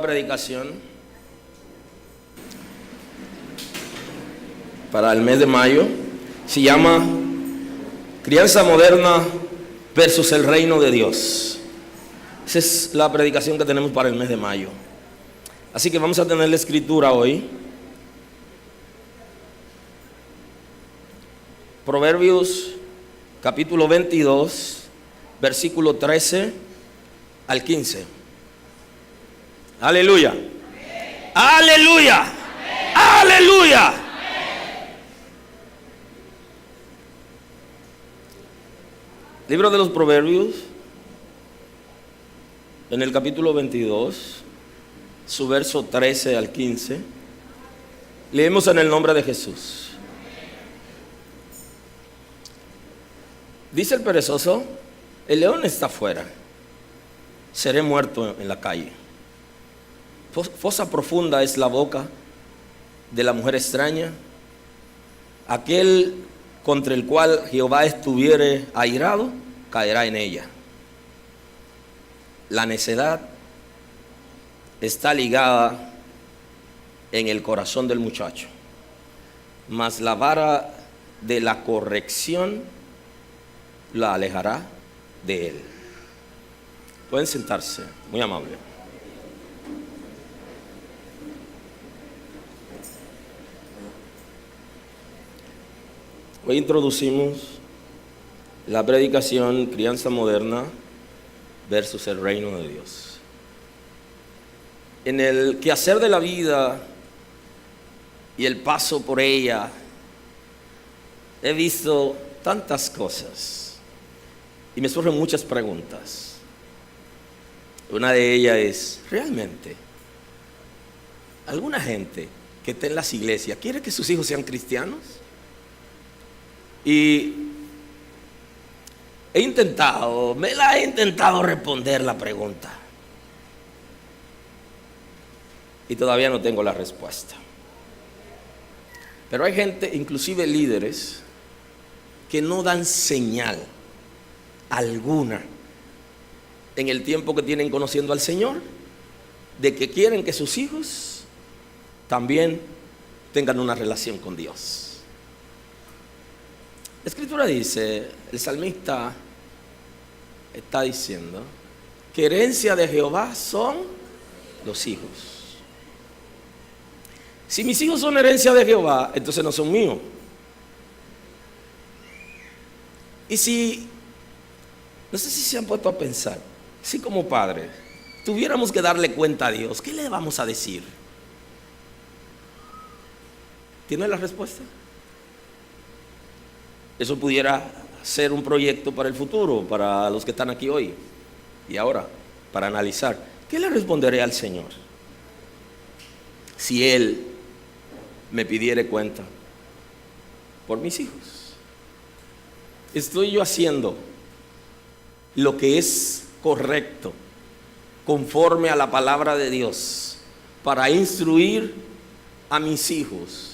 predicación para el mes de mayo se llama Crianza moderna versus el reino de Dios. Esa es la predicación que tenemos para el mes de mayo. Así que vamos a tener la escritura hoy. Proverbios capítulo 22, versículo 13 al 15. Aleluya. Aleluya. Aleluya. Libro de los Proverbios, en el capítulo 22, su verso 13 al 15. Leemos en el nombre de Jesús. Dice el perezoso: el león está afuera, seré muerto en la calle. Fosa profunda es la boca de la mujer extraña. Aquel contra el cual Jehová estuviere airado, caerá en ella. La necedad está ligada en el corazón del muchacho, mas la vara de la corrección la alejará de él. Pueden sentarse, muy amable. Hoy introducimos la predicación Crianza moderna versus el reino de Dios. En el quehacer de la vida y el paso por ella, he visto tantas cosas y me surgen muchas preguntas. Una de ellas es: ¿realmente alguna gente que está en las iglesias quiere que sus hijos sean cristianos? Y me la he intentado responder la pregunta, y todavía no tengo la respuesta. Pero hay gente, inclusive líderes, que no dan señal alguna en el tiempo que tienen conociendo al Señor de que quieren que sus hijos también tengan una relación con Dios. La escritura dice, el salmista está diciendo que herencia de Jehová son los hijos. Si mis hijos son herencia de Jehová, entonces no son míos. Y si, no sé si se han puesto a pensar, si como padres tuviéramos que darle cuenta a Dios, ¿qué le vamos a decir? ¿Tiene la respuesta? Eso pudiera ser un proyecto para el futuro, para los que están aquí hoy y ahora, para analizar. ¿Qué le responderé al Señor si Él me pidiere cuenta por mis hijos? ¿Estoy yo haciendo lo que es correcto, conforme a la palabra de Dios, para instruir a mis hijos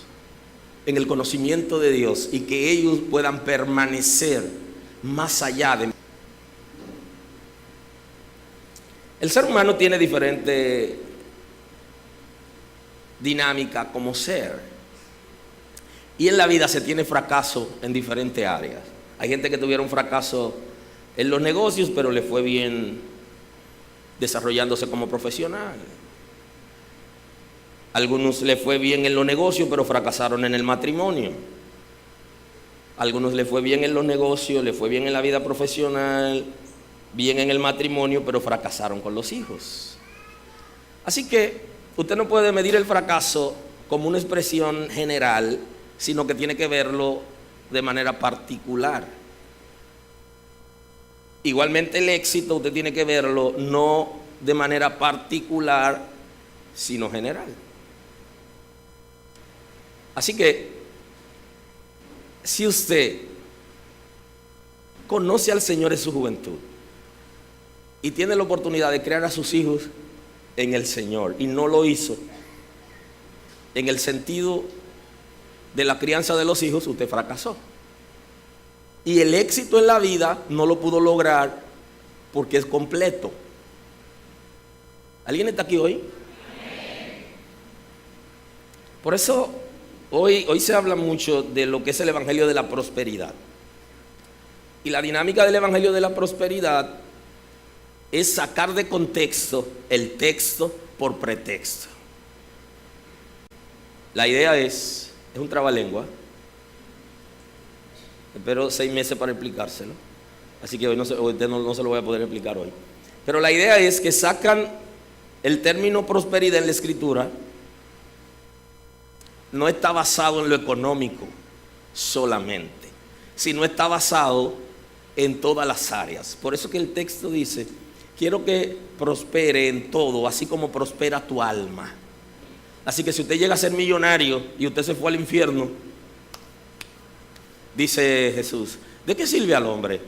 en el conocimiento de Dios y que ellos puedan permanecer más allá de mí? El ser humano tiene diferente dinámica como ser, y en la vida se tiene fracaso en diferentes áreas. Hay gente que tuvieron fracaso en los negocios, pero le fue bien desarrollándose como profesional. Algunos le fue bien en los negocios, pero fracasaron en el matrimonio. Algunos le fue bien en los negocios, le fue bien en la vida profesional, bien en el matrimonio, pero fracasaron con los hijos. Así que usted no puede medir el fracaso como una expresión general, sino que tiene que verlo de manera particular. Igualmente el éxito usted tiene que verlo no de manera particular, sino general. Así que, si usted conoce al Señor en su juventud y tiene la oportunidad de criar a sus hijos en el Señor y no lo hizo en el sentido de la crianza de los hijos, usted fracasó. Y el éxito en la vida no lo pudo lograr porque es completo. ¿Alguien está aquí hoy? Por eso hoy se habla mucho de lo que es el evangelio de la prosperidad. Y la dinámica del evangelio de la prosperidad es sacar de contexto el texto por pretexto. La idea es un trabalengua. Espero 6 meses para explicárselo. Así que hoy no se lo voy a poder explicar hoy. Pero la idea es que sacan el término prosperidad en la escritura. No está basado en lo económico solamente, sino está basado en todas las áreas. Por eso que el texto dice: quiero que prospere en todo, así como prospera tu alma. Así que si usted llega a ser millonario y usted se fue al infierno, dice Jesús, ¿de qué sirve al hombre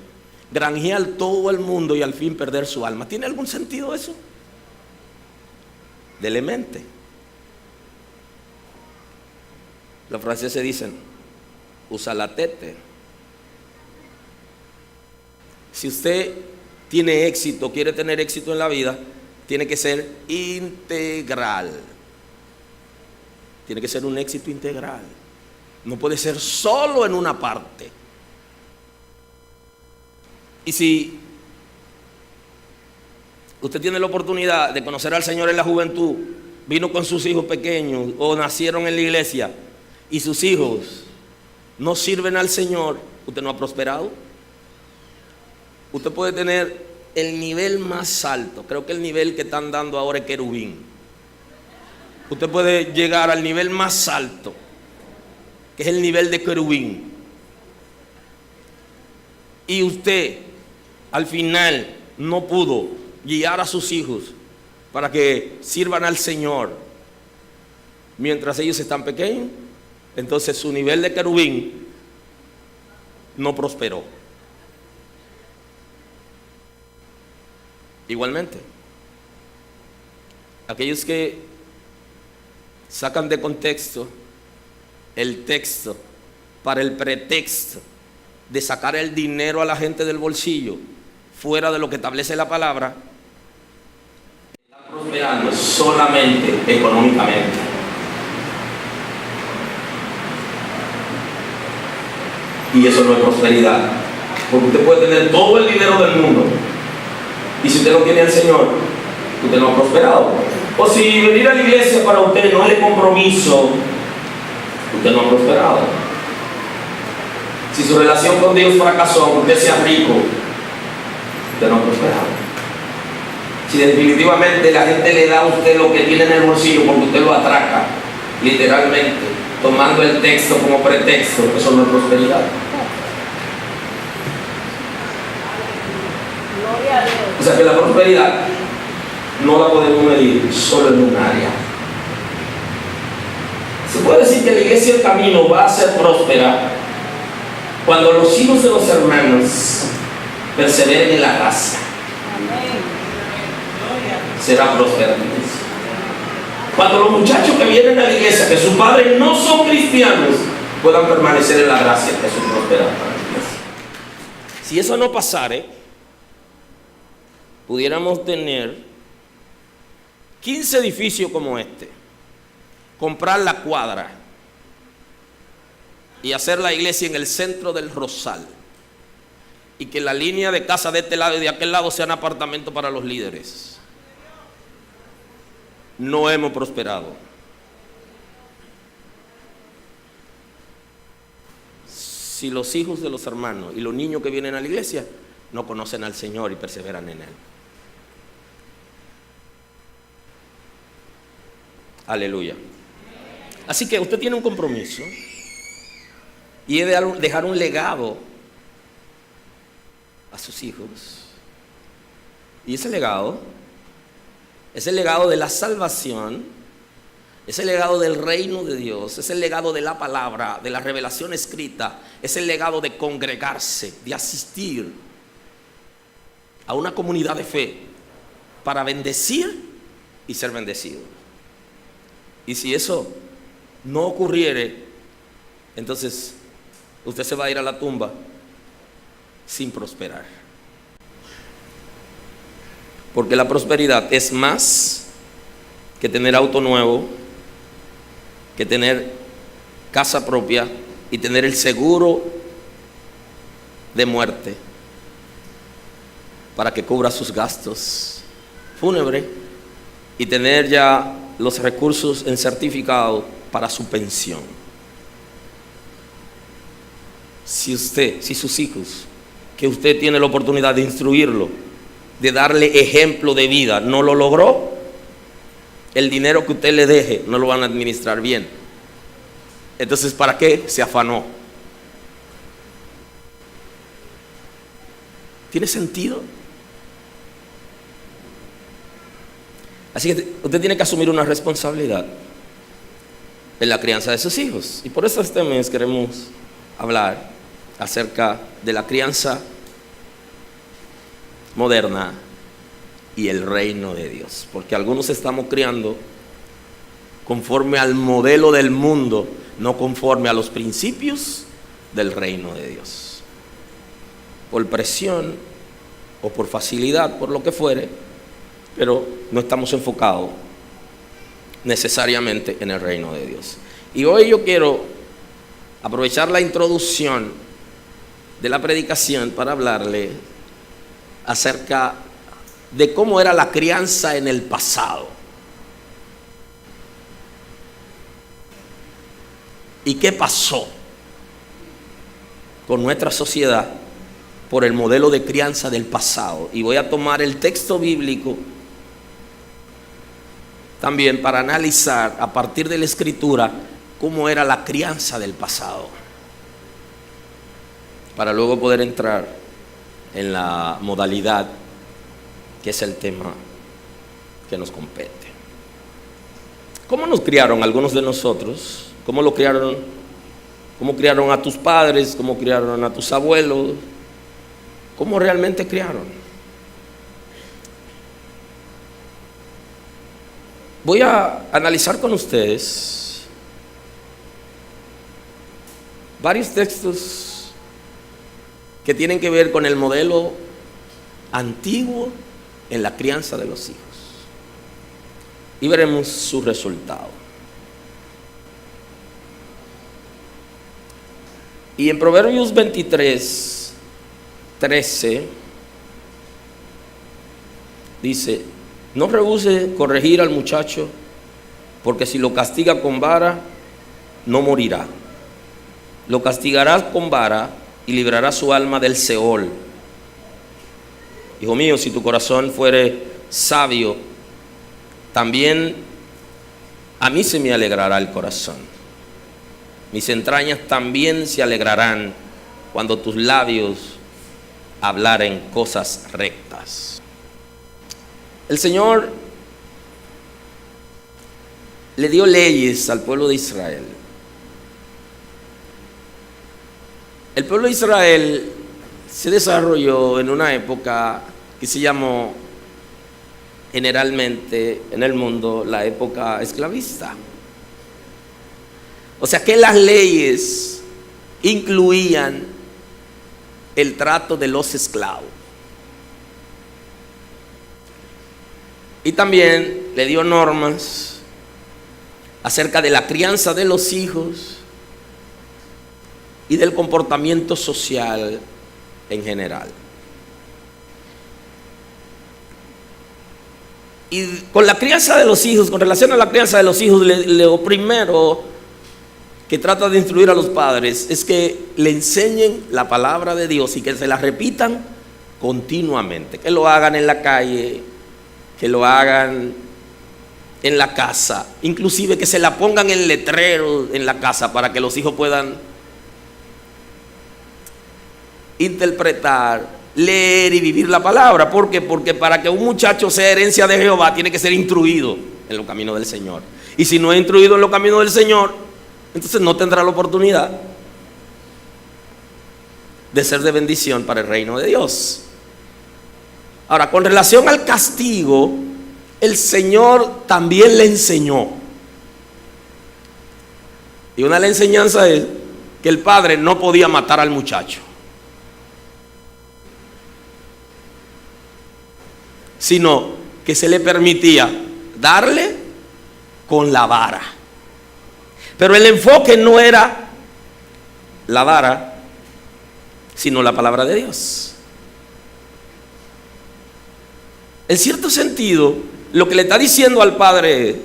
granjear todo el mundo y al fin perder su alma? ¿Tiene algún sentido eso? Demente. Los franceses dicen, usa la tete. Si usted tiene éxito, quiere tener éxito en la vida, tiene que ser integral. Tiene que ser un éxito integral. No puede ser solo en una parte. Y si usted tiene la oportunidad de conocer al Señor en la juventud, vino con sus hijos pequeños o nacieron en la iglesia y sus hijos no sirven al Señor, usted no ha prosperado. Usted puede tener el nivel más alto, creo que el nivel que están dando ahora es querubín. Usted puede llegar al nivel más alto, que es el nivel de querubín. Y usted al final no pudo guiar a sus hijos para que sirvan al Señor mientras ellos están pequeños. Entonces su nivel de querubín no prosperó. Igualmente, aquellos que sacan de contexto el texto para el pretexto de sacar el dinero a la gente del bolsillo fuera de lo que establece la palabra, están prosperando solamente económicamente. Y eso no es prosperidad, porque usted puede tener todo el dinero del mundo y si usted no tiene al Señor, usted no ha prosperado. O si venir a la iglesia para usted no es de compromiso, usted no ha prosperado. Si su relación con Dios fracasó, aunque usted sea rico, usted no ha prosperado. Si definitivamente la gente le da a usted lo que tiene en el bolsillo porque usted lo atraca, literalmente, tomando el texto como pretexto, eso no es prosperidad. O sea que la prosperidad no la podemos medir solo en un área. Se puede decir que la iglesia del camino va a ser próspera cuando los hijos de los hermanos perseveren en la gracia. Será próspera la iglesia. Cuando los muchachos que vienen a la iglesia, que sus padres no son cristianos, puedan permanecer en la gracia, eso es prosperar para la iglesia. Si eso no pasare, pudiéramos tener 15 edificios como este, comprar la cuadra y hacer la iglesia en el centro del Rosal, y que la línea de casa de este lado y de aquel lado sean apartamentos para los líderes. No hemos prosperado. Si los hijos de los hermanos y los niños que vienen a la iglesia no conocen al Señor y perseveran en Él. Aleluya. Así que usted tiene un compromiso y es de dejar un legado a sus hijos. Y ese legado es el legado de la salvación, es el legado del reino de Dios, es el legado de la palabra, de la revelación escrita, es el legado de congregarse, de asistir a una comunidad de fe para bendecir y ser bendecido. Y si eso no ocurriere, entonces usted se va a ir a la tumba sin prosperar. Porque la prosperidad es más que tener auto nuevo, que tener casa propia y tener el seguro de muerte para que cubra sus gastos fúnebres y tener ya los recursos en certificado para su pensión. Si sus hijos, que usted tiene la oportunidad de instruirlo, de darle ejemplo de vida, no lo logró, el dinero que usted le deje no lo van a administrar bien. Entonces, ¿para qué se afanó? ¿Tiene sentido? Así que usted tiene que asumir una responsabilidad en la crianza de sus hijos. Y por eso este mes queremos hablar acerca de la crianza moderna y el reino de Dios. Porque algunos estamos criando conforme al modelo del mundo, no conforme a los principios del reino de Dios. Por presión o por facilidad, por lo que fuere, pero no estamos enfocados necesariamente en el reino de Dios. Y hoy yo quiero aprovechar la introducción de la predicación para hablarle acerca de cómo era la crianza en el pasado y qué pasó con nuestra sociedad por el modelo de crianza del pasado. Y voy a tomar el texto bíblico también para analizar a partir de la escritura cómo era la crianza del pasado, para luego poder entrar en la modalidad que es el tema que nos compete. ¿Cómo nos criaron algunos de nosotros? ¿Cómo lo criaron? ¿Cómo criaron a tus padres? ¿Cómo criaron a tus abuelos? ¿Cómo realmente criaron? Voy a analizar con ustedes varios textos que tienen que ver con el modelo antiguo en la crianza de los hijos. Y veremos su resultado. Y en Proverbios 23, 13, dice: no rehúse corregir al muchacho, porque si lo castiga con vara, no morirá. Lo castigarás con vara y librará su alma del Seol. Hijo mío, si tu corazón fuere sabio, también a mí se me alegrará el corazón. Mis entrañas también se alegrarán cuando tus labios hablaren cosas rectas. El Señor le dio leyes al pueblo de Israel. El pueblo de Israel se desarrolló en una época que se llamó generalmente en el mundo la época esclavista. O sea que las leyes incluían el trato de los esclavos. Y también le dio normas acerca de la crianza de los hijos y del comportamiento social en general. Y con la crianza de los hijos, con relación a la crianza de los hijos, lo primero que trata de instruir a los padres es que le enseñen la palabra de Dios y que se la repitan continuamente, que lo hagan en la calle, que lo hagan en la casa, inclusive que se la pongan en letreros en la casa para que los hijos puedan interpretar, leer y vivir la palabra. ¿Por qué? Porque para que un muchacho sea herencia de Jehová tiene que ser instruido en los caminos del Señor. Y si no es instruido en los caminos del Señor, entonces no tendrá la oportunidad de ser de bendición para el reino de Dios. Ahora, con relación al castigo, el Señor también le enseñó. Y una de las enseñanzas es que el padre no podía matar al muchacho, sino que se le permitía darle con la vara. Pero el enfoque no era la vara, sino la palabra de Dios. En cierto sentido, lo que le está diciendo al padre es: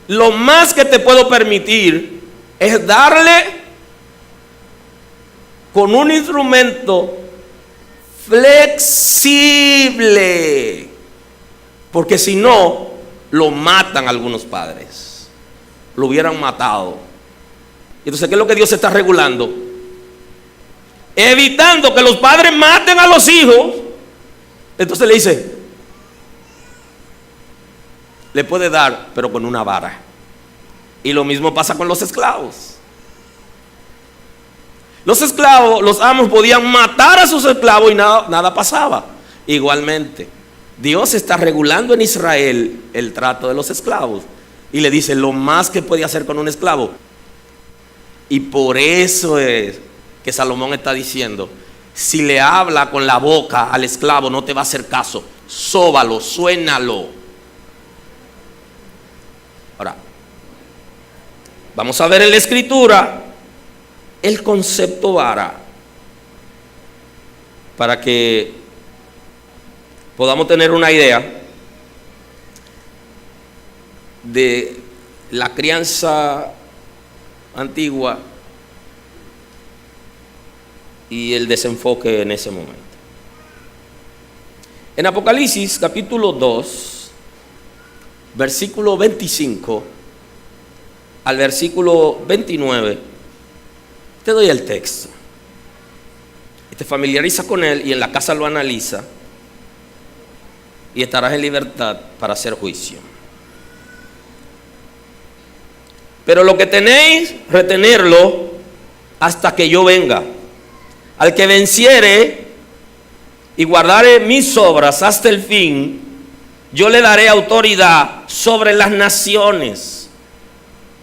lo más que te puedo permitir es darle con un instrumento flexible, porque si no, lo matan algunos padres, lo hubieran matado. Entonces, ¿qué es lo que Dios está regulando? Evitando que los padres maten a los hijos. Entonces le dice: le puede dar, pero con una vara. Y lo mismo pasa con los esclavos. Los esclavos, los amos podían matar a sus esclavos y nada pasaba. Igualmente, Dios está regulando en Israel el trato de los esclavos. Y le dice lo más que puede hacer con un esclavo. Y por eso es que Salomón está diciendo: si le habla con la boca al esclavo, no te va a hacer caso. Sóbalo, suénalo. Ahora, vamos a ver en la escritura el concepto vara, para que podamos tener una idea de la crianza antigua y el desenfoque en ese momento. En Apocalipsis capítulo 2, versículo 25 al versículo 29, te doy el texto y te familiariza con él, y en la casa lo analiza, y estarás en libertad para hacer juicio. Pero lo que tenéis, retenerlo hasta que yo venga. Al que venciere y guardare mis obras hasta el fin, yo le daré autoridad sobre las naciones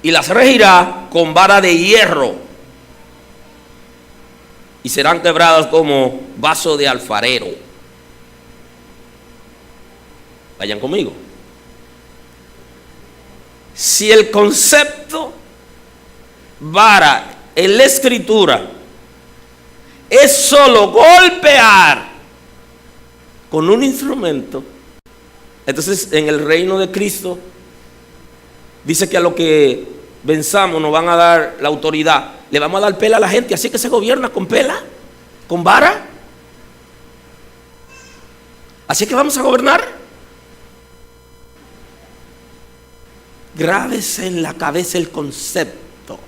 y las regirá con vara de hierro, y serán quebradas como vaso de alfarero. Vayan conmigo. Si el concepto vara en la escritura es solo golpear con un instrumento, entonces en el reino de Cristo dice que a lo que venzamos nos van a dar la autoridad. Le vamos a dar pela a la gente, así que se gobierna con pela, con vara. Así que vamos a gobernar. Grábese en la cabeza el concepto.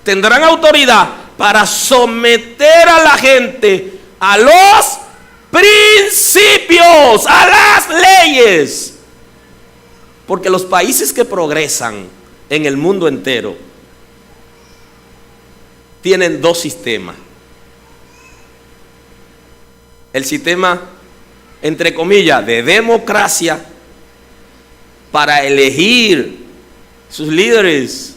Tendrán autoridad para someter a la gente a los principios, a las leyes. Porque los países que progresan en el mundo entero tienen dos sistemas. El sistema, entre comillas, de democracia, para elegir sus líderes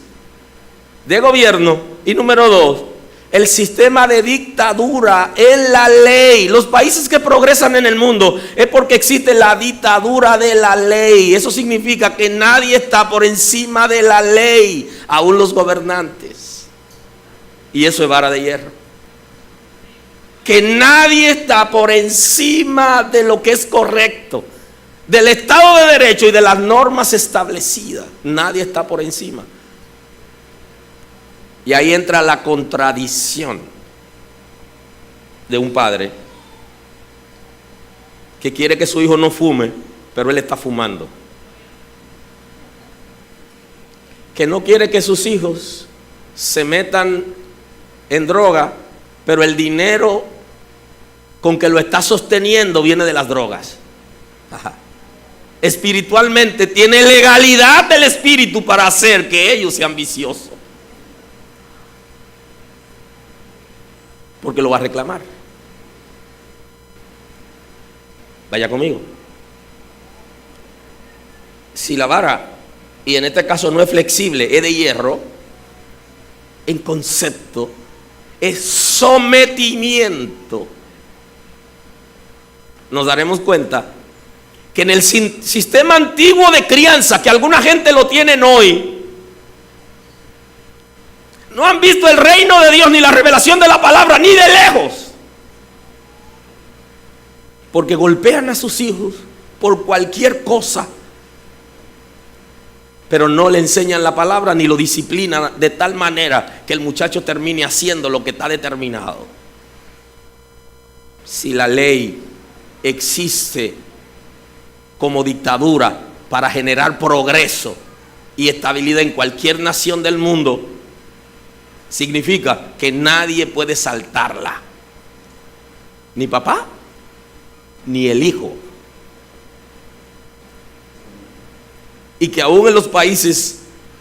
de gobierno, y número dos, el sistema de dictadura en la ley. Los países que progresan en el mundo es porque existe la dictadura de la ley. Eso significa que nadie está por encima de la ley, aún los gobernantes. Y eso es vara de hierro. Que nadie está por encima de lo que es correcto, del Estado de Derecho y de las normas establecidas. Nadie está por encima. Y ahí entra la contradicción de un padre que quiere que su hijo no fume, pero él está fumando. Que no quiere que sus hijos se metan en droga, pero el dinero con que lo está sosteniendo viene de las drogas. Ajá. Espiritualmente tiene legalidad del espíritu para hacer que ellos sean viciosos, porque lo va a reclamar. Vaya conmigo. Si la vara, y en este caso no es flexible, es de hierro, en concepto es sometimiento. Nos daremos cuenta que en el sistema antiguo de crianza, que alguna gente lo tienen hoy, no han visto el reino de Dios ni la revelación de la palabra, ni de lejos. Porque golpean a sus hijos por cualquier cosa, pero no le enseñan la palabra ni lo disciplinan de tal manera que el muchacho termine haciendo lo que está determinado. Si la ley existe como dictadura para generar progreso y estabilidad en cualquier nación del mundo, significa que nadie puede saltarla, ni papá ni el hijo. Y que aún en los países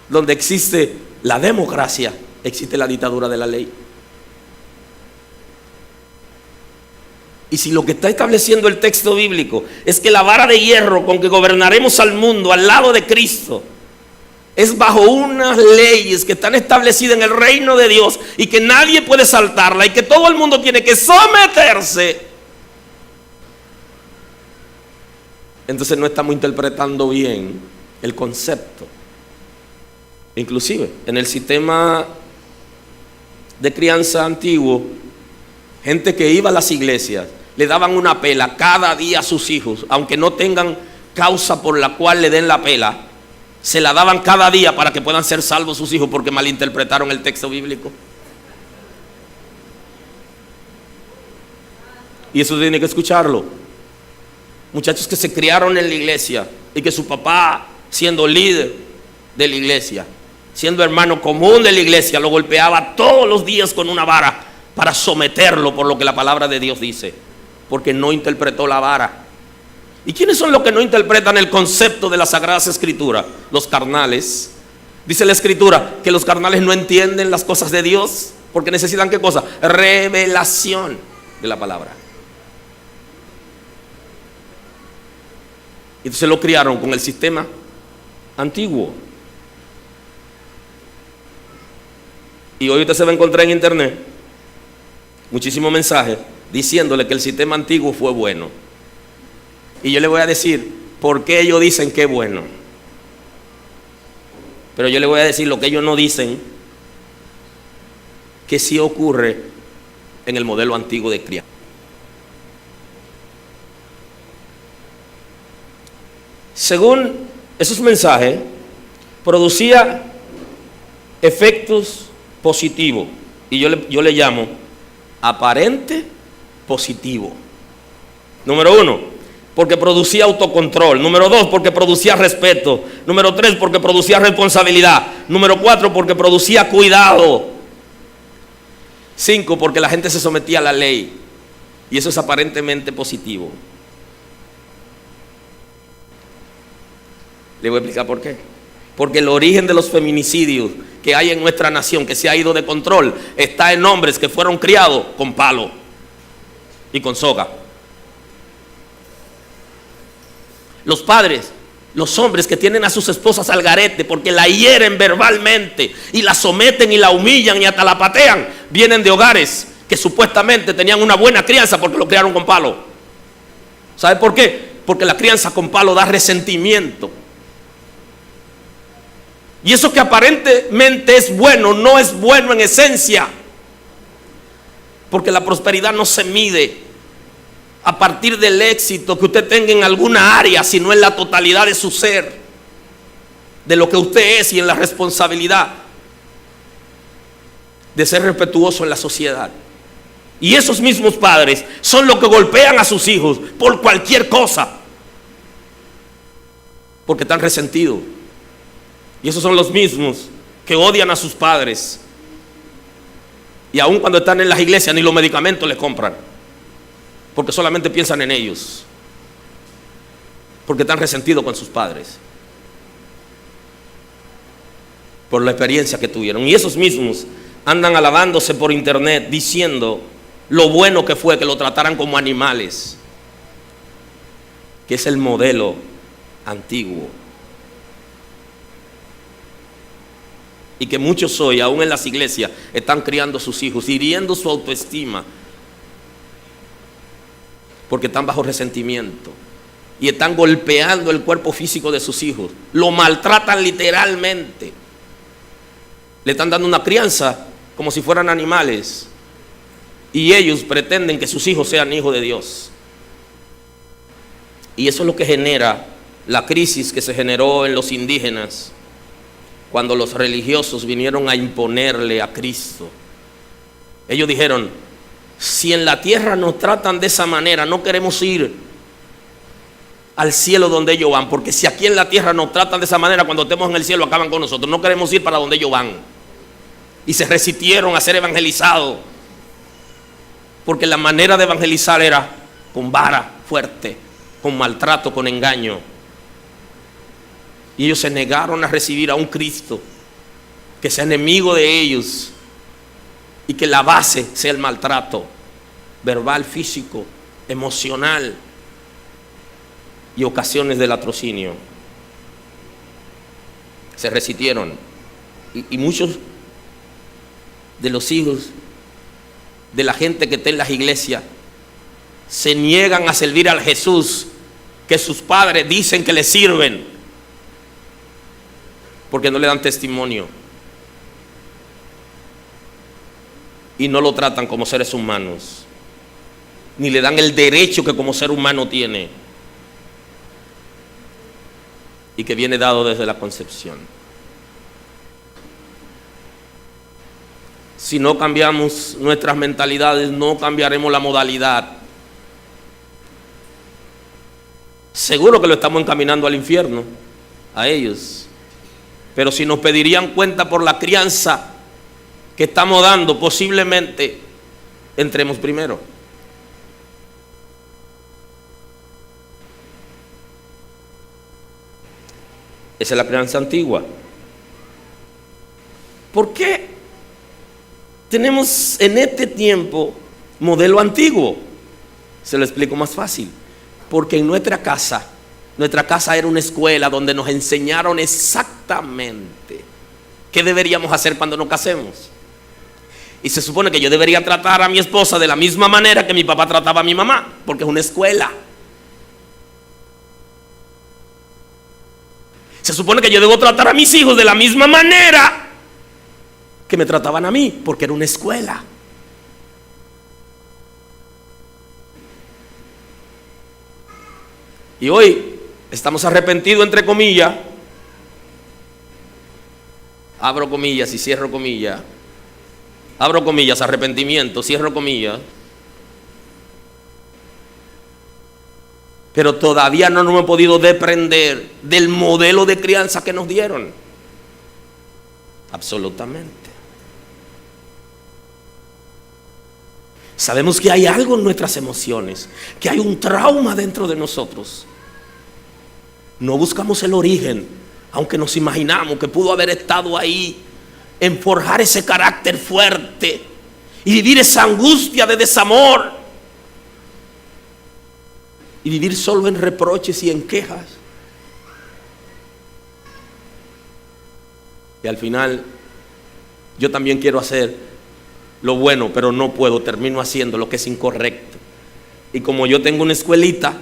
donde existe la democracia, existe la dictadura de la ley. Y si lo que está estableciendo el texto bíblico es que la vara de hierro con que gobernaremos al mundo al lado de Cristo es bajo unas leyes que están establecidas en el reino de Dios y que nadie puede saltarla y que todo el mundo tiene que someterse, entonces no estamos interpretando bien el concepto. Inclusive en el sistema de crianza antiguo, gente que iba a las iglesias le daban una pela cada día a sus hijos, aunque no tengan causa por la cual le den la pela, se la daban cada día para que puedan ser salvos sus hijos, porque malinterpretaron el texto bíblico. Y eso tiene que escucharlo. Muchachos que se criaron en la iglesia y que su papá, siendo líder de la iglesia, siendo hermano común de la iglesia, lo golpeaba todos los días con una vara para someterlo por lo que la palabra de Dios dice, porque no interpretó la vara. ¿Y quiénes son los que no interpretan el concepto de las Sagradas Escrituras? Los carnales. Dice la Escritura que los carnales no entienden las cosas de Dios porque necesitan ¿qué cosa? Revelación de la palabra. Entonces lo criaron con el sistema antiguo. Y hoy usted se va a encontrar en internet muchísimos mensajes diciéndole que el sistema antiguo fue bueno. Y yo le voy a decir por qué ellos dicen que es bueno. Pero yo le voy a decir lo que ellos no dicen, que sí ocurre en el modelo antiguo de crianza. Según esos mensajes, producía efectos positivos. Y yo le llamo aparente positivo. Número 1, porque producía autocontrol. Número 2, porque producía respeto. Número 3, porque producía responsabilidad. Número 4, porque producía cuidado. 5, porque la gente se sometía a la ley. Y eso es aparentemente positivo. Le voy a explicar por qué. Porque el origen de los feminicidios que hay en nuestra nación, que se ha ido de control, está en hombres que fueron criados con palo y con soga. Los padres, los hombres que tienen a sus esposas al garete porque la hieren verbalmente y la someten y la humillan y hasta la patean, vienen de hogares que supuestamente tenían una buena crianza porque lo criaron con palo. ¿Sabe por qué? Porque la crianza con palo da resentimiento. Y eso que aparentemente es bueno, no es bueno en esencia. Porque la prosperidad no se mide a partir del éxito que usted tenga en alguna área, sino en la totalidad de su ser, de lo que usted es y en la responsabilidad de ser respetuoso en la sociedad. Y esos mismos padres son los que golpean a sus hijos por cualquier cosa, porque están resentidos. Y esos son los mismos que odian a sus padres. Y aun cuando están en las iglesias ni los medicamentos les compran, porque solamente piensan en ellos, porque están resentidos con sus padres por la experiencia que tuvieron. Y esos mismos andan alabándose por internet diciendo lo bueno que fue que lo trataran como animales, que es el modelo antiguo. Y que muchos hoy, aún en las iglesias, están criando a sus hijos, hiriendo su autoestima, porque están bajo resentimiento. y están golpeando el cuerpo físico de sus hijos. Lo maltratan literalmente. Le están dando una crianza como si fueran animales. Y ellos pretenden que sus hijos sean hijos de Dios. Y eso es lo que genera la crisis que se generó en los indígenas cuando los religiosos vinieron a imponerle a Cristo. Ellos dijeron: si en la tierra nos tratan de esa manera, no queremos ir al cielo donde ellos van, porque si aquí en la tierra nos tratan de esa manera, cuando estemos en el cielo acaban con nosotros. No queremos ir para donde ellos van. Y se resistieron a ser evangelizados, porque la manera de evangelizar era con vara fuerte, con maltrato, con engaño. Y ellos se negaron a recibir a un Cristo que sea enemigo de ellos y que la base sea el maltrato verbal, físico, emocional y ocasiones de latrocinio. Se resistieron, y muchos de los hijos de la gente que está en las iglesias se niegan a servir al Jesús que sus padres dicen que le sirven, porque no le dan testimonio y no lo tratan como seres humanos, ni le dan el derecho que como ser humano tiene y que viene dado desde la concepción. Si no cambiamos nuestras mentalidades, no cambiaremos la modalidad. Seguro que lo estamos encaminando al infierno, a ellos. Pero si nos pedirían cuenta por la crianza que estamos dando, posiblemente entremos primero. Esa es la crianza antigua. ¿Por qué tenemos en este tiempo modelo antiguo? Se lo explico más fácil. Porque en nuestra casa era una escuela donde nos enseñaron exactamente qué deberíamos hacer cuando nos casemos. Y se supone que yo debería tratar a mi esposa de la misma manera que mi papá trataba a mi mamá, porque es una escuela. Se supone que yo debo tratar a mis hijos de la misma manera que me trataban a mí, porque era una escuela. Y hoy estamos arrepentidos, entre comillas, abro comillas y cierro comillas, abro comillas, arrepentimiento, cierro comillas, pero todavía no nos hemos podido desprender del modelo de crianza que nos dieron. Absolutamente. Sabemos que hay algo en nuestras emociones, que hay un trauma dentro de nosotros. No buscamos el origen, aunque nos imaginamos que pudo haber estado ahí, en forjar ese carácter fuerte y vivir esa angustia de desamor y vivir solo en reproches y en quejas. Y al final, yo también quiero hacer lo bueno, pero no puedo, termino haciendo lo que es incorrecto. Y como yo tengo una escuelita,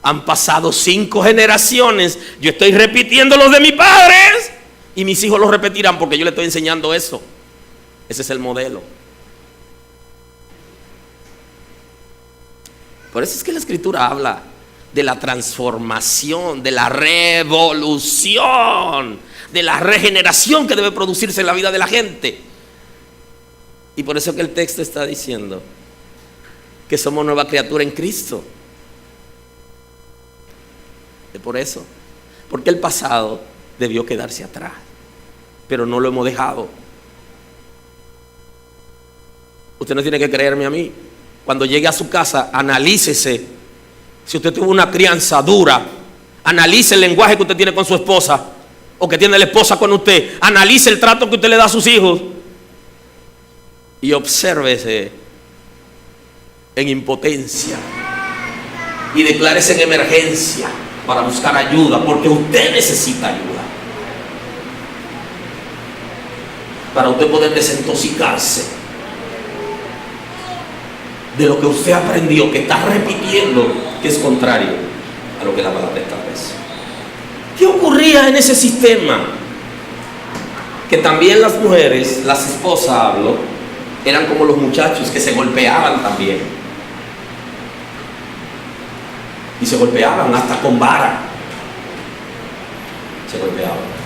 han pasado 5 generaciones, yo estoy repitiendo los de mis padres y mis hijos lo repetirán porque yo les estoy enseñando eso. Ese es el modelo. Por eso es que la Escritura habla de la transformación, de la revolución, de la regeneración que debe producirse en la vida de la gente. Y por eso que el texto está diciendo que somos nueva criatura en Cristo. Es por eso, porque el pasado debió quedarse atrás, pero no lo hemos dejado. Usted no tiene que creerme a mí. Cuando llegue a su casa, analícese. Si usted tuvo una crianza dura, analice el lenguaje que usted tiene con su esposa o que tiene la esposa con usted. Analice el trato que usted le da a sus hijos y obsérvese en impotencia y declárese en emergencia para buscar ayuda, porque usted necesita ayuda para usted poder desintoxicarse de lo que usted aprendió, que está repitiendo, que es contrario a lo que la palabra establece. ¿Qué ocurría en ese sistema? Que también las mujeres, las esposas hablo, eran como los muchachos que se golpeaban también. Y se golpeaban hasta con vara. Se golpeaban.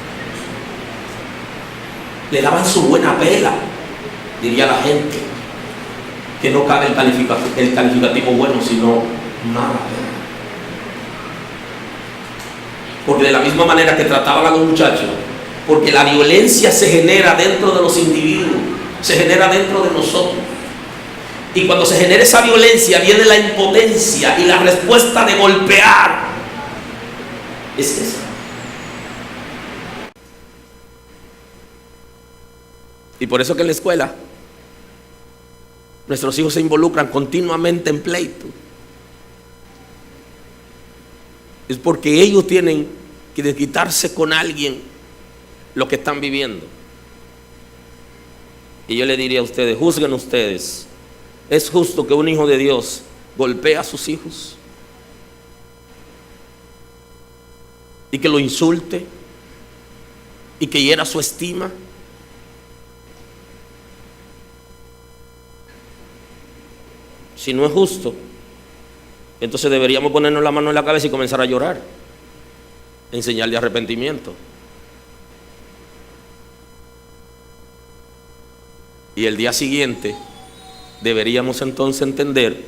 Le daban su buena pela, diría la gente. Que no cabe el calificativo bueno, sino mala pela. Porque de la misma manera que trataban a los muchachos, porque la violencia se genera dentro de los individuos, se genera dentro de nosotros. Y cuando se genera esa violencia viene la impotencia y la respuesta de golpear es esa. Y por eso que en la escuela nuestros hijos se involucran continuamente en pleito. Es porque ellos tienen que desquitarse con alguien lo que están viviendo. Y yo le diría a ustedes, juzguen ustedes, ¿es justo que un hijo de Dios golpee a sus hijos? Y que lo insulte y que hiera su estima. Si no es justo, entonces deberíamos ponernos la mano en la cabeza y comenzar a llorar, enseñarle arrepentimiento. Y el día siguiente deberíamos entonces entender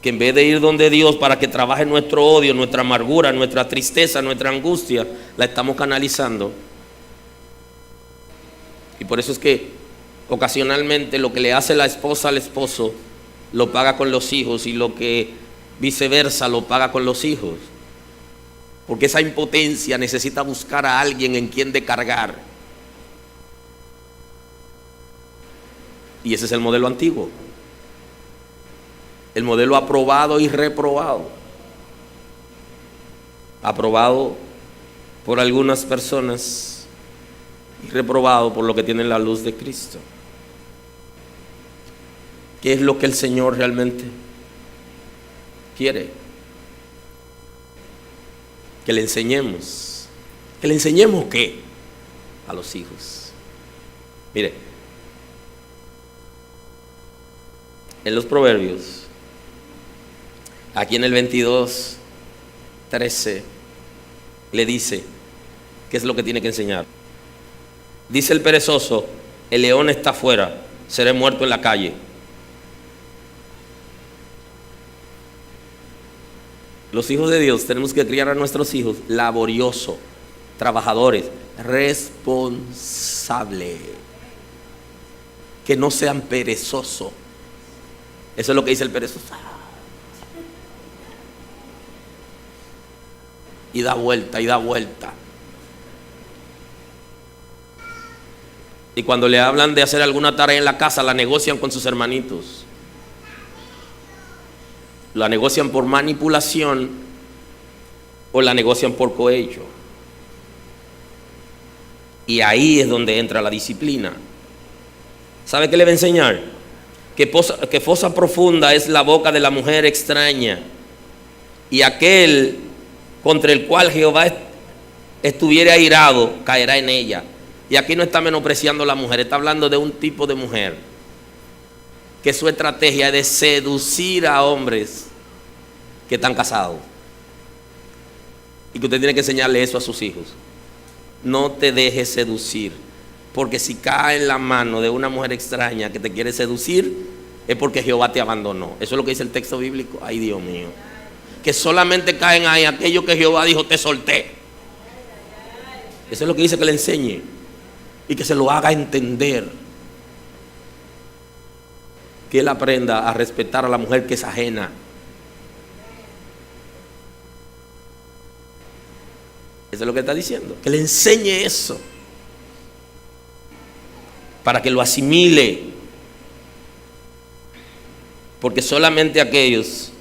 que en vez de ir donde Dios para que trabaje nuestro odio, nuestra amargura, nuestra tristeza, nuestra angustia, la estamos canalizando. Y por eso es que ocasionalmente lo que le hace la esposa al esposo lo paga con los hijos, y lo que viceversa lo paga con los hijos. Porque esa impotencia necesita buscar a alguien en quien descargar. Y ese es el modelo antiguo. El modelo aprobado y reprobado. Aprobado por algunas personas y reprobado por los que tienen la luz de Cristo. ¿Qué es lo que el Señor realmente quiere? Que le enseñemos. ¿Que le enseñemos qué? A los hijos. Mire, en los Proverbios, aquí en el 22:13, le dice qué es lo que tiene que enseñar. Dice el perezoso: el león está afuera, seré muerto en la calle. Los hijos de Dios tenemos que criar a nuestros hijos laboriosos, trabajadores, responsables, que no sean perezosos. Eso es lo que dice el perezoso. Y da vuelta, y da vuelta. Y cuando le hablan de hacer alguna tarea en la casa, la negocian con sus hermanitos. La negocian por manipulación o la negocian por cohecho. Y ahí es donde entra la disciplina. ¿Sabe qué le va a enseñar? Que fosa profunda es la boca de la mujer extraña, y aquel contra el cual Jehová estuviera airado caerá en ella. Y aquí no está menospreciando a la mujer, está hablando de un tipo de mujer que su estrategia es de seducir a hombres que están casados. Y que usted tiene que enseñarle eso a sus hijos. No te dejes seducir, porque si cae en la mano de una mujer extraña que te quiere seducir, es porque Jehová te abandonó. Eso es lo que dice el texto bíblico. Ay, Dios mío. Que solamente caen ahí aquellos que Jehová dijo: te solté. Eso es lo que dice, que le enseñe y que se lo haga entender. Que él aprenda a respetar a la mujer que es ajena. Eso es lo que está diciendo. Que le enseñe eso, para que lo asimile. Porque solamente aquellos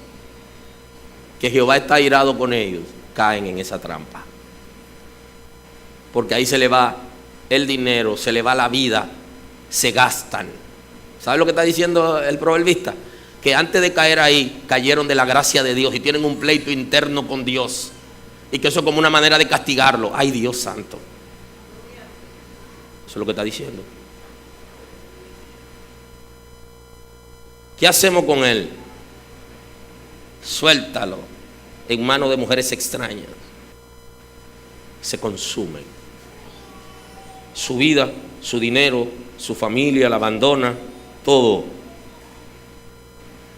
que Jehová está airado con ellos caen en esa trampa. Porque ahí se le va el dinero, se le va la vida, se gastan. ¿Sabe lo que está diciendo el proverbista? que antes de caer ahí cayeron de la gracia de Dios y tienen un pleito interno con Dios, y que eso es como una manera de castigarlo. Ay, Dios santo, eso es lo que está diciendo. ¿Qué hacemos con él? Suéltalo en manos de mujeres extrañas. Se consumen. Su vida, su dinero, su familia, la abandona, todo.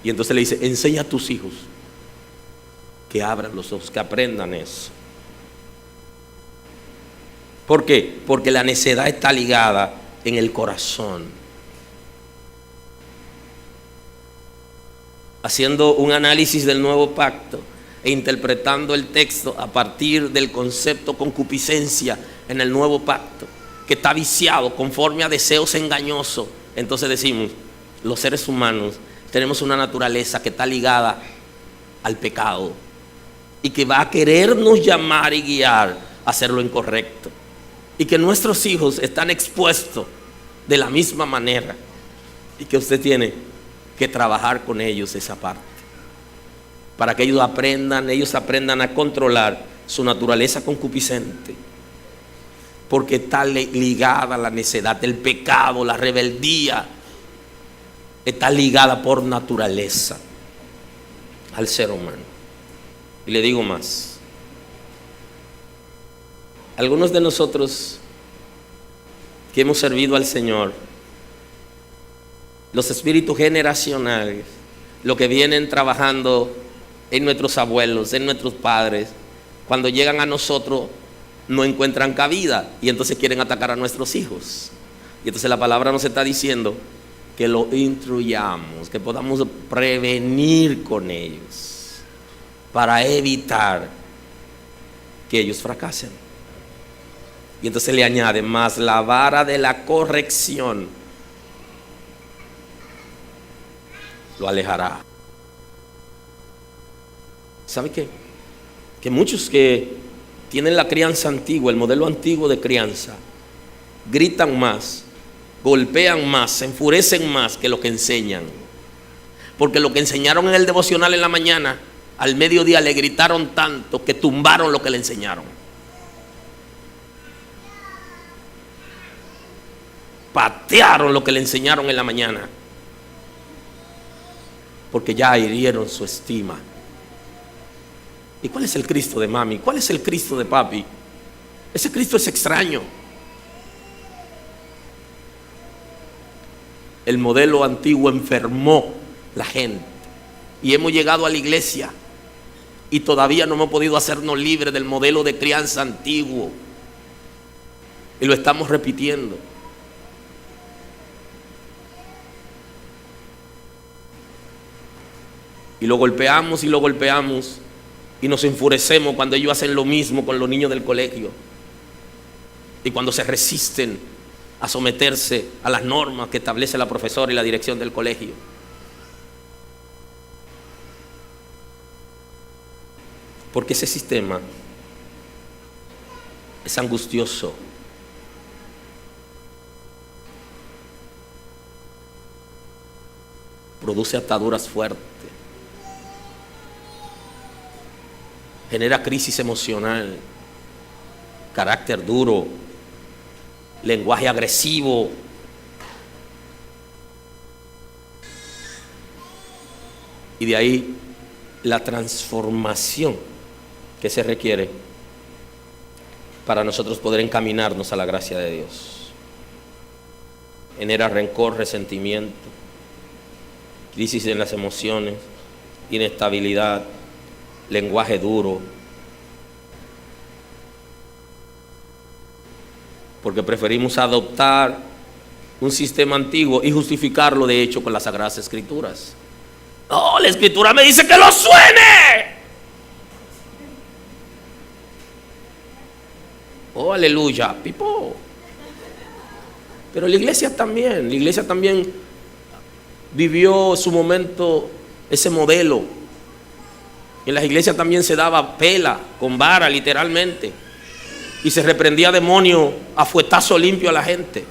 Y entonces le dice, enseña a tus hijos que abran los ojos, que aprendan eso. ¿Por qué? Porque la necedad está ligada en el corazón. Haciendo un análisis del nuevo pacto e interpretando el texto a partir del concepto concupiscencia en el nuevo pacto, que está viciado conforme a deseos engañosos, entonces decimos, los seres humanos tenemos una naturaleza que está ligada al pecado y que va a querernos llamar y guiar a hacer lo incorrecto, y que nuestros hijos están expuestos de la misma manera, y que usted tiene que trabajar con ellos esa parte, para que ellos aprendan a controlar su naturaleza concupiscente, porque está ligada a la necedad, el pecado, la rebeldía, está ligada por naturaleza al ser humano. Y le digo más, algunos de nosotros que hemos servido al Señor, los espíritus generacionales, lo que vienen trabajando en nuestros abuelos, en nuestros padres, cuando llegan a nosotros no encuentran cabida y entonces quieren atacar a nuestros hijos. Y entonces la palabra nos está diciendo que lo instruyamos, que podamos prevenir con ellos para evitar que ellos fracasen. Y entonces le añade, más la vara de la corrección lo alejará. ¿Sabe qué? Que muchos que tienen la crianza antigua, el modelo antiguo de crianza, gritan más, golpean más, se enfurecen más que lo que enseñan. Porque lo que enseñaron en el devocional en la mañana, al mediodía le gritaron tanto que tumbaron lo que le enseñaron. Patearon lo que le enseñaron en la mañana, porque ya hirieron su estima. ¿Y cuál es el Cristo de mami? ¿Cuál es el Cristo de papi? Ese Cristo es extraño. El modelo antiguo enfermó la gente y hemos llegado a la iglesia y todavía no hemos podido hacernos libres del modelo de crianza antiguo y lo estamos repitiendo. Y lo golpeamos y lo golpeamos y nos enfurecemos cuando ellos hacen lo mismo con los niños del colegio y cuando se resisten a someterse a las normas que establece la profesora y la dirección del colegio. Porque ese sistema es angustioso. Produce ataduras fuertes. Genera crisis emocional, carácter duro, lenguaje agresivo. Y de ahí la transformación que se requiere para nosotros poder encaminarnos a la gracia de Dios. Genera rencor, resentimiento, crisis en las emociones, inestabilidad, lenguaje duro, porque preferimos adoptar un sistema antiguo y justificarlo de hecho con las Sagradas Escrituras. No, la Escritura me dice que lo suene. Oh, aleluya, pipo. Pero la iglesia también vivió su momento, ese modelo. En las iglesias también se daba pela con vara, literalmente, y se reprendía demonio a fuetazo limpio a la gente.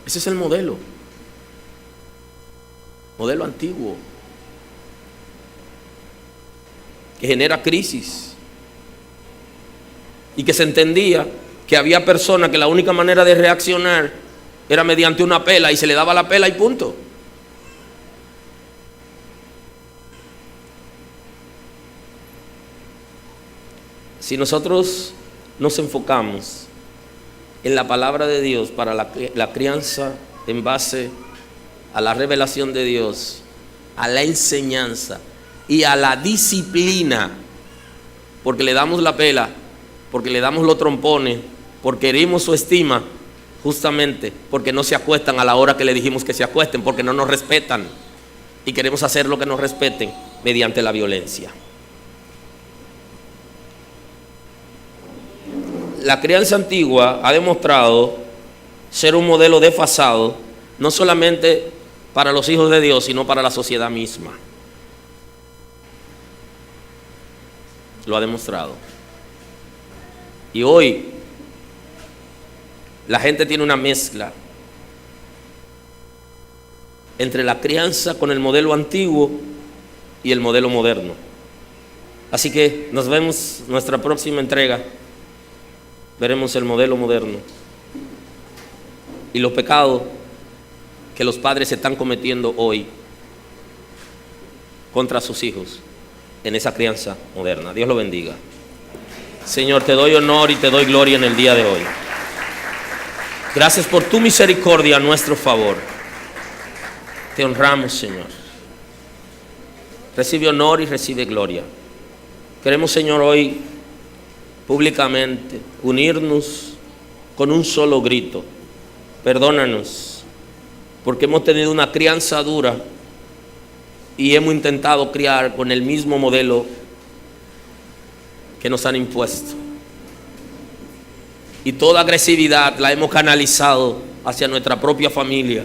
Ese es el modelo. Modelo antiguo, que genera crisis. Y que se entendía que había personas que la única manera de reaccionar era mediante una pela, y se le daba la pela y punto. Si nosotros nos enfocamos en la palabra de Dios para la crianza en base a la revelación de Dios, a la enseñanza y a la disciplina, porque le damos la pela, porque le damos los trompones, porque herimos su estima, justamente porque no se acuestan a la hora que le dijimos que se acuesten, porque no nos respetan y queremos hacer lo que nos respeten mediante la violencia. La crianza antigua ha demostrado ser un modelo desfasado, no solamente para los hijos de Dios, sino para la sociedad misma. Lo ha demostrado. Y hoy la gente tiene una mezcla entre la crianza con el modelo antiguo y el modelo moderno. Así que nos vemos en nuestra próxima entrega. Veremos el modelo moderno y los pecados que los padres están cometiendo hoy contra sus hijos en esa crianza moderna. Dios lo bendiga. Señor, te doy honor y te doy gloria en el día de hoy. Gracias por tu misericordia a nuestro favor. Te honramos, Señor. Recibe honor y recibe gloria. Queremos, Señor, hoy públicamente unirnos con un solo grito. Perdónanos, porque hemos tenido una crianza dura y hemos intentado criar con el mismo modelo que nos han impuesto. Y toda agresividad la hemos canalizado hacia nuestra propia familia,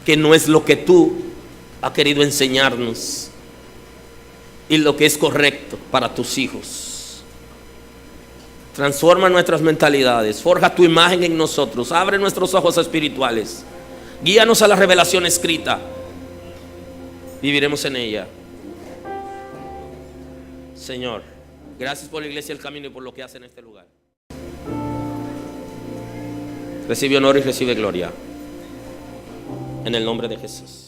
que no es lo que tú has querido enseñarnos y lo que es correcto para tus hijos. Transforma nuestras mentalidades, forja tu imagen en nosotros, abre nuestros ojos espirituales, guíanos a la revelación escrita, viviremos en ella. Señor, gracias por la iglesia El Camino y por lo que hace en este lugar. Recibe honor y recibe gloria en el nombre de Jesús.